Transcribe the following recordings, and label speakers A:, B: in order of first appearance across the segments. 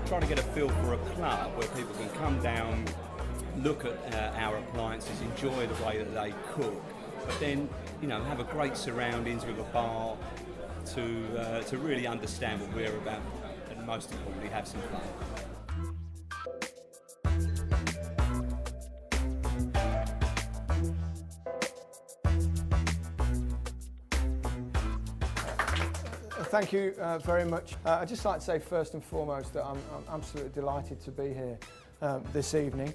A: trying to get a feel for a club where people can come down, look at our appliances, enjoy the way that they cook, but then, you know, have a great surroundings with a bar to really understand what we're about, and most importantly, have some fun.
B: Thank you very much. I'd just like to say first and foremost that I'm absolutely delighted to be here this evening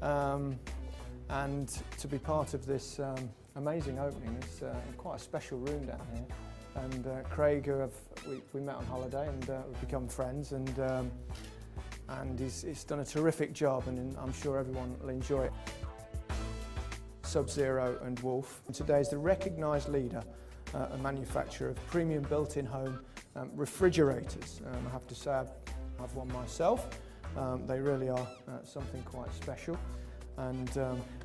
B: and to be part of this amazing opening. It's quite a special room down here, and Craig, who we met on holiday, and we've become friends, and he's done a terrific job, and I'm sure everyone will enjoy it. Sub-Zero and Wolf. Today is the recognised leader a manufacturer of premium built-in home refrigerators. I have to say I have one myself. They really are something quite special, and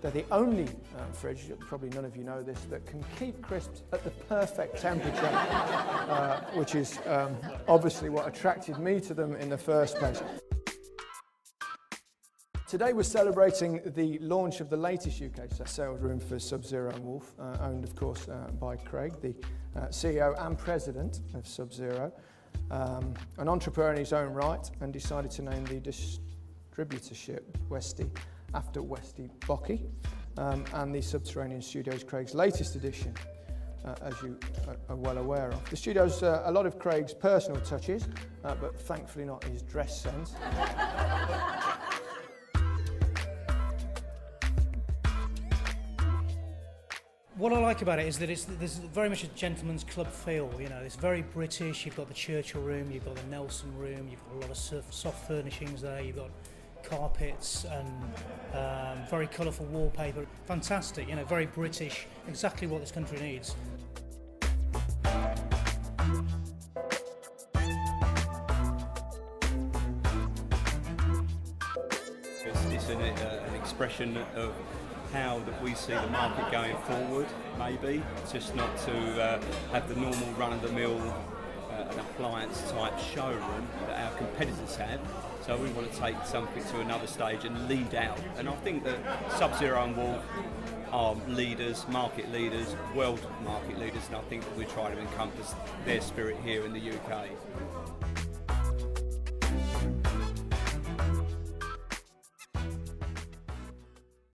B: they're the only fridge, probably none of you know this, that can keep crisps at the perfect temperature, which is obviously what attracted me to them in the first place. Today we're celebrating the launch of the latest UK sales room for Sub-Zero and Wolf, owned of course by Craig, the CEO and President of Sub-Zero, an entrepreneur in his own right, and decided to name the distributorship Westy after Westy Bocky, and the Subterranean studio is Craig's latest addition, as you are well aware of. The studio's a lot of Craig's personal touches, but thankfully not his dress sense.
C: What I like about it is that there's very much a gentleman's club feel. You know, it's very British. You've got the Churchill room, you've got the Nelson room, you've got a lot of soft furnishings there. You've got carpets and very colourful wallpaper. Fantastic. You know, very British. Exactly what this country needs.
A: It's an expression of how that we see the market going forward, maybe. It's just not to have the normal run-of-the-mill an appliance type showroom that our competitors have. So we want to take something to another stage and lead out. And I think that Sub-Zero and Wolf are leaders, market leaders, world market leaders, and I think that we're trying to encompass their spirit here in the UK.